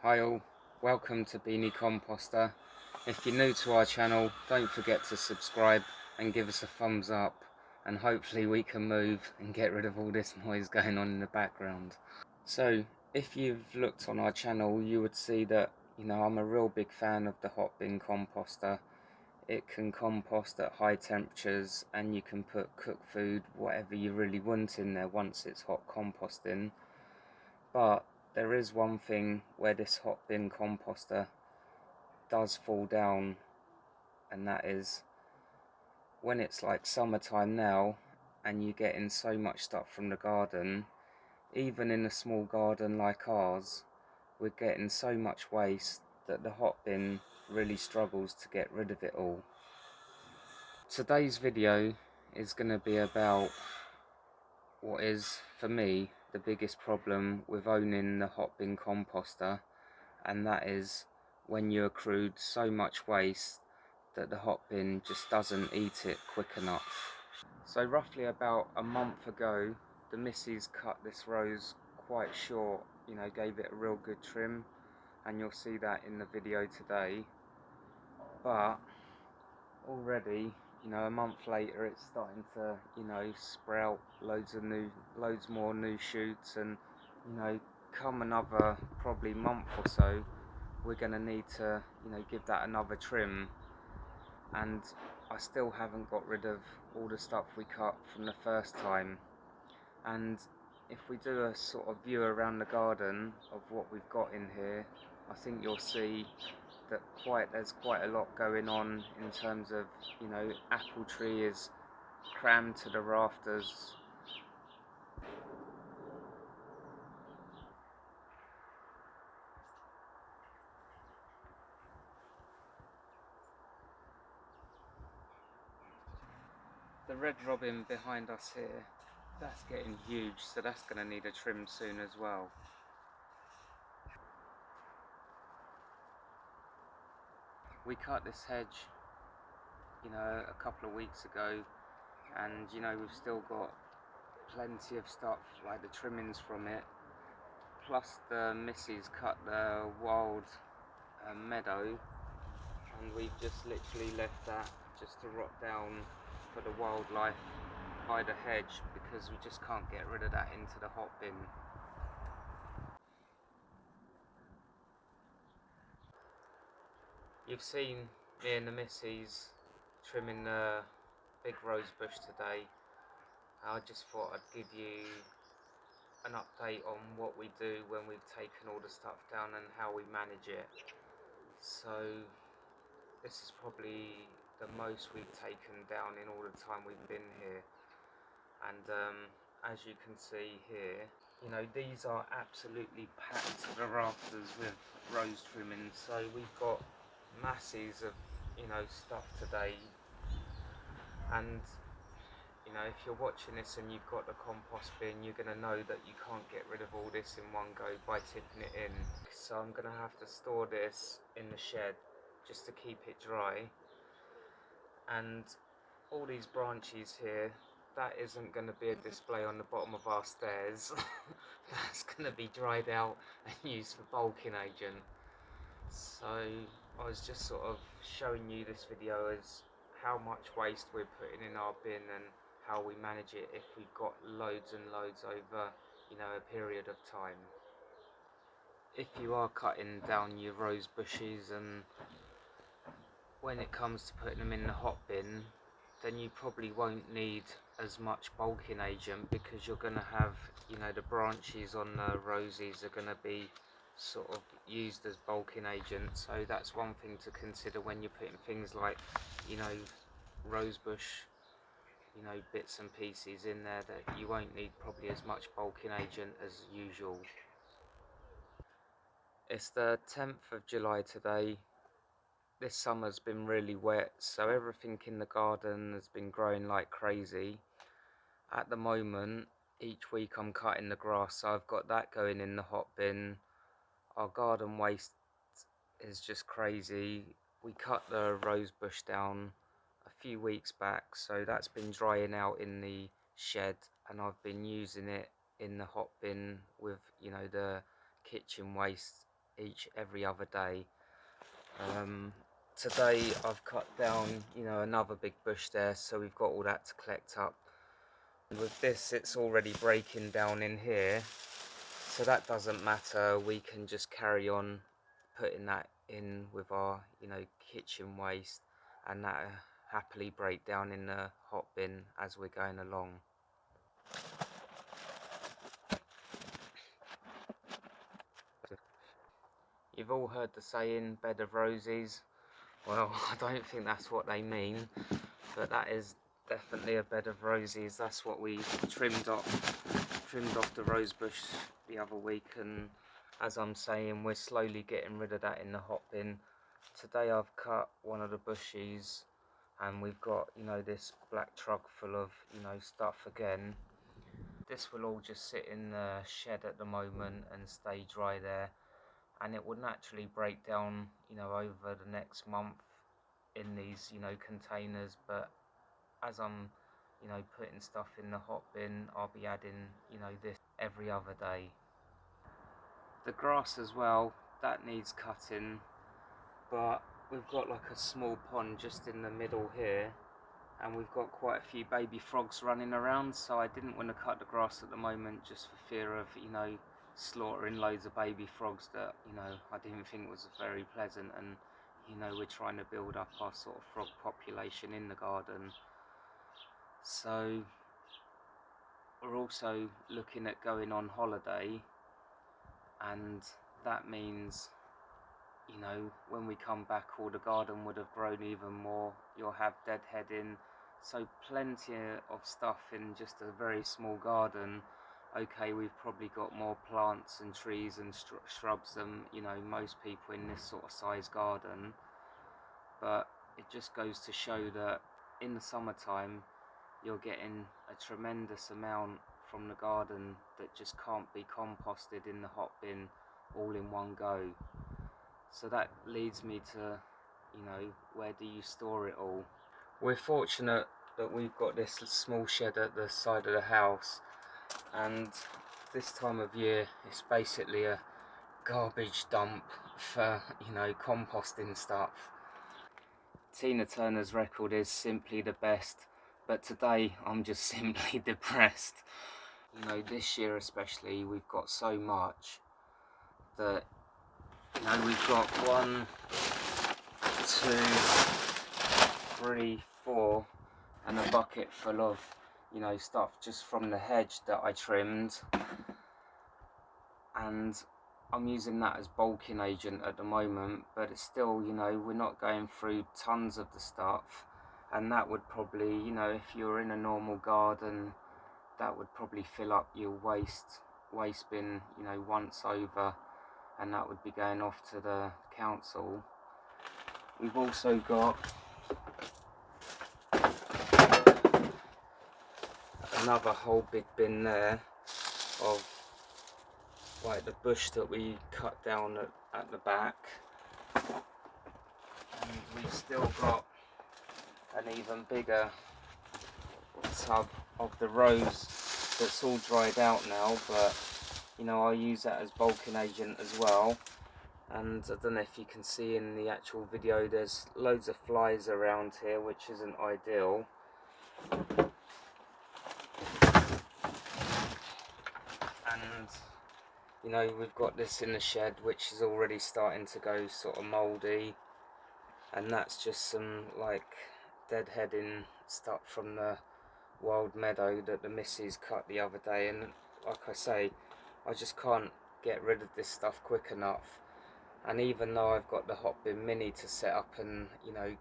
Hi all, welcome to Beanie Composter. If you're new to our channel, don't forget to subscribe and give us a thumbs up, and hopefully we can move and get rid of all this noise going on in the background. So if you've looked on our channel, you would see that I'm a real big fan of the Hotbin Composter. It can compost at high temperatures and you can put cooked food, whatever you really want, in there once it's hot composting. But there is one thing where this Hotbin Composter does fall down, and that is when it's like summertime now and you're getting so much stuff from the garden. Even in a small garden like ours, we're getting so much waste that the Hotbin really struggles to get rid of it all. Today's video is going to be about what is, for me, the biggest problem with owning the Hotbin Composter, and that is when you accrued so much waste that the Hotbin just doesn't eat it quick enough. So roughly about a month ago, the missus cut this rose quite short, gave it a real good trim, and you'll see that in the video today. But already, a month later, it's starting to, sprout loads more new shoots, and come another probably month or so, we're going to need to give that another trim. And I still haven't got rid of all the stuff we cut from the first time. And if we do a sort of view around the garden of what we've got in here, I think you'll see that there's quite a lot going on in terms of, apple tree is crammed to the rafters. The red robin behind us here, that's getting huge, so that's going to need a trim soon as well. We cut this hedge, a couple of weeks ago, and we've still got plenty of stuff like the trimmings from it, plus the missus cut the wild meadow, and we've just literally left that just to rot down for the wildlife by the hedge, because we just can't get rid of that into the Hotbin. You've seen me and the missus trimming the big rose bush today. I just thought I'd give you an update on what we do when we've taken all the stuff down and how we manage it. So this is probably the most we've taken down in all the time we've been here, and as you can see here, these are absolutely packed to the rafters with rose trimmings. So we've got masses of stuff today, and if you're watching this and you've got the compost bin, you're going to know that you can't get rid of all this in one go by tipping it in. So I'm going to have to store this in the shed just to keep it dry. And all these branches here, that isn't going to be a display on the bottom of our stairs. That's going to be dried out and used for bulking agent. So I was just sort of showing you this video as how much waste we're putting in our bin and how we manage it if we've got loads and loads over a period of time. If you are cutting down your rose bushes, and when it comes to putting them in the Hotbin, then you probably won't need as much bulking agent, because you're going to have the branches on the roses are going to be sort of used as bulking agent. So that's one thing to consider when you're putting things like rosebush bits and pieces in there, that you won't need probably as much bulking agent as usual. It's the 10th of July today. This summer's been really wet, so everything in the garden has been growing like crazy. At the moment, each week I'm cutting the grass, so I've got that going in the Hotbin. Our garden waste is just crazy. We cut the rose bush down a few weeks back, so that's been drying out in the shed, and I've been using it in the Hotbin with the kitchen waste every other day. Today I've cut down, another big bush there, so we've got all that to collect up. And with this, it's already breaking down in here, so that doesn't matter. We can just carry on putting that in with our, kitchen waste, and that happily break down in the hot bin as we're going along. You've all heard the saying, bed of roses. Well, I don't think that's what they mean, but that is definitely a bed of roses. That's what we trimmed off the rose bush the other week, and as I'm saying, we're slowly getting rid of that in the hot bin. Today I've cut one of the bushes, and we've got, this black truck full of, stuff again. This will all just sit in the shed at the moment and stay dry there, and it would naturally break down, over the next month in these, containers. But as I'm, putting stuff in the hot bin, I'll be adding, this every other day. The grass as well, that needs cutting, but we've got like a small pond just in the middle here, and we've got quite a few baby frogs running around, so I didn't want to cut the grass at the moment, just for fear of, slaughtering loads of baby frogs that, I didn't think was very pleasant. And, we're trying to build up our sort of frog population in the garden. So we're also looking at going on holiday, and that means, when we come back, all the garden would have grown even more. You'll have deadheading, so plenty of stuff in just a very small garden. Okay, we've probably got more plants and trees and shrubs than, most people in this sort of size garden, but it just goes to show that in the summertime you're getting a tremendous amount from the garden that just can't be composted in the hot bin all in one go. So that leads me to, where do you store it all? We're fortunate that we've got this small shed at the side of the house, and this time of year it's basically a garbage dump for, composting stuff. Tina Turner's record is simply the best, but today I'm just simply depressed. This year especially, we've got so much that, we've got 1, 2, 3, 4, and a bucket full of, stuff just from the hedge that I trimmed, and I'm using that as bulking agent at the moment, but it's still, we're not going through tons of the stuff, and that would probably, if you're in a normal garden, that would probably fill up your waste bin, once over, and that would be going off to the council. We've also got another whole big bin there of like the bush that we cut down at the back, and we've still got an even bigger tub of the rose that's all dried out now, but I'll use that as bulking agent as well. And I don't know if you can see in the actual video, there's loads of flies around here, which isn't ideal. And we've got this in the shed which is already starting to go sort of mouldy, and that's just some like deadheading stuff from the wild meadow that the missus cut the other day. And like I say, I just can't get rid of this stuff quick enough. And even though I've got the Hotbin Mini to set up and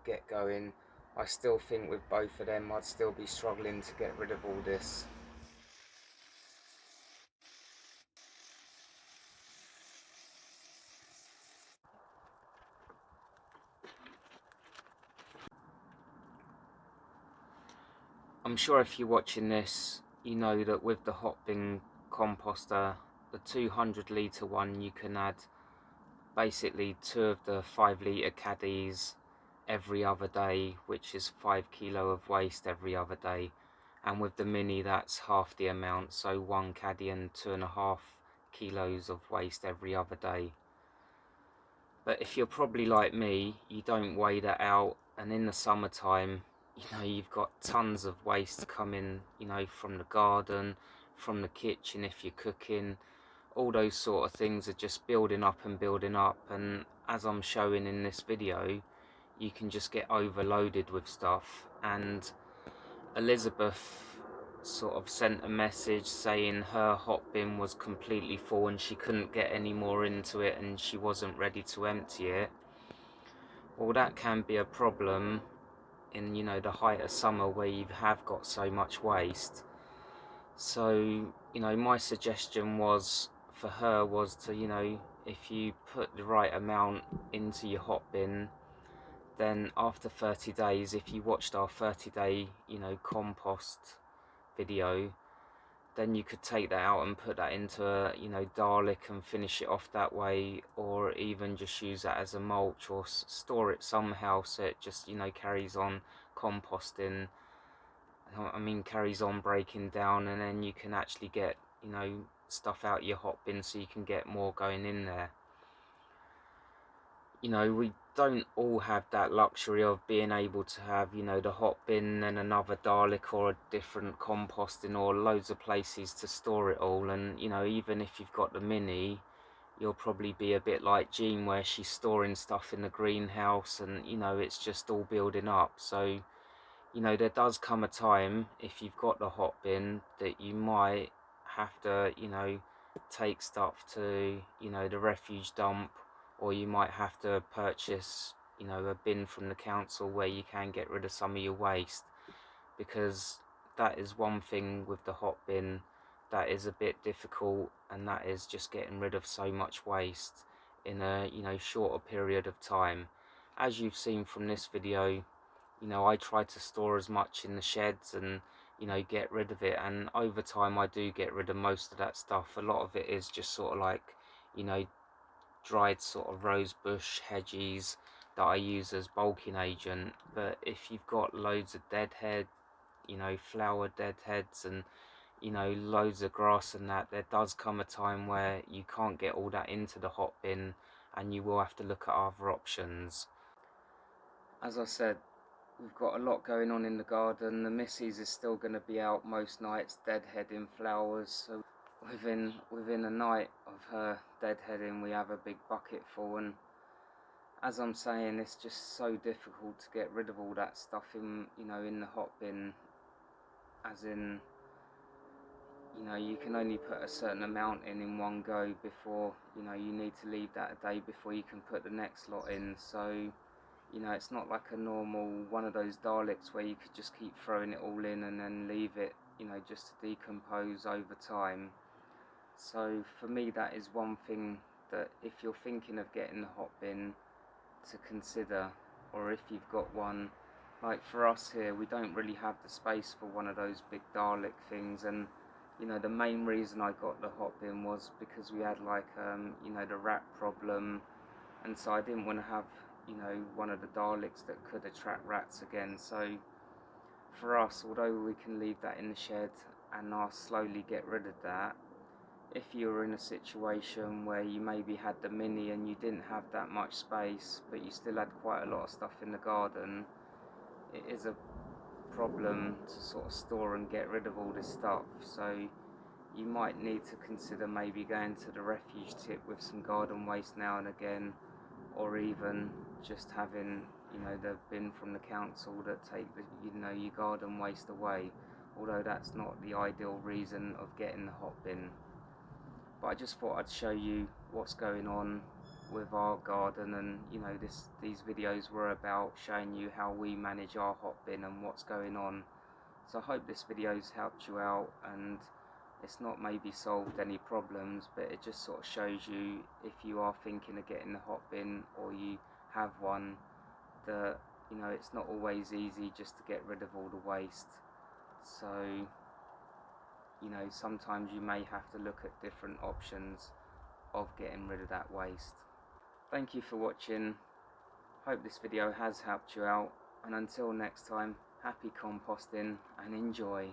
get going, I still think with both of them I'd still be struggling to get rid of all this. I'm sure if you're watching this, you know that with the Hotbin Composter, the 200 litre one, you can add basically 2 of the 5 litre caddies every other day, which is 5 kilo of waste every other day. And with the Mini, that's half the amount, so 1 caddy and 2.5 kilos of waste every other day. But if you're probably like me, you don't weigh that out, and in the summertime, you know, you've got tons of waste coming, you know, from the garden, from the kitchen if you're cooking. All those sort of things are just building up and building up, and as I'm showing in this video, you can just get overloaded with stuff. And Elizabeth sort of sent a message saying her hot bin was completely full and she couldn't get any more into it and she wasn't ready to empty it. Well, that can be a problem in, you know, the height of summer where you have got so much waste. So, you know, my suggestion was for her was to, you know, if you put the right amount into your hot bin, then after 30 days, if you watched our 30-day, you know, compost video, then you could take that out and put that into a, you know, garlic and finish it off that way, or even just use that as a mulch, or store it somehow so it just, you know, carries on composting. I mean, carries on breaking down, and then you can actually get, you know, stuff out your hot bin so you can get more going in there. You know, we don't all have that luxury of being able to have, you know, the hot bin and another garlic or a different composting or loads of places to store it all. And, you know, even if you've got the mini, you'll probably be a bit like Jean, where she's storing stuff in the greenhouse and, you know, it's just all building up. So, you know, there does come a time, if you've got the hot bin, that you might have to, you know, take stuff to, you know, the refuge dump, or you might have to purchase, you know, a bin from the council where you can get rid of some of your waste. Because that is one thing with the hot bin that is a bit difficult, and that is just getting rid of so much waste in a, you know, shorter period of time. As you've seen from this video, you know, I try to store as much in the sheds and, you know, get rid of it, and over time I do get rid of most of that stuff. A lot of it is just sort of like, you know, dried sort of rose bush hedges that I use as bulking agent. But if you've got loads of deadhead, you know, flower deadheads, and, you know, loads of grass and that, there does come a time where you can't get all that into the hot bin and you will have to look at other options. As I said, we've got a lot going on in the garden. The missus is still going to be out most nights deadheading flowers, so within a night of her deadheading we have a big bucket full. And as I'm saying, it's just so difficult to get rid of all that stuff in, you know, in the hot bin. As in, you know, you can only put a certain amount in one go before, you know, you need to leave that a day before you can put the next lot in. So, you know, it's not like a normal one of those Daleks where you could just keep throwing it all in and then leave it, you know, just to decompose over time. So for me, that is one thing that if you're thinking of getting the hot bin, to consider. Or if you've got one, like for us here, we don't really have the space for one of those big Dalek things. And, you know, the main reason I got the hot bin was because we had like, you know, the rat problem, and so I didn't want to have, you know, one of the Daleks that could attract rats again. So for us, although we can leave that in the shed and I'll slowly get rid of that, if you were in a situation where you maybe had the mini and you didn't have that much space but you still had quite a lot of stuff in the garden, it is a problem to sort of store and get rid of all this stuff. So you might need to consider maybe going to the refuge tip with some garden waste now and again, or even just having, you know, the bin from the council that take the, you know, your garden waste away, although that's not the ideal reason of getting the hot bin. But I just thought I'd show you what's going on with our garden, and, you know, these videos were about showing you how we manage our hot bin and what's going on. So I hope this video's helped you out, and it's not maybe solved any problems, but it just sort of shows you, if you are thinking of getting the hot bin or you have one, that, you know, it's not always easy just to get rid of all the waste. So, you know, sometimes you may have to look at different options of getting rid of that waste. Thank you for watching. Hope this video has helped you out, and until next time, happy composting and enjoy.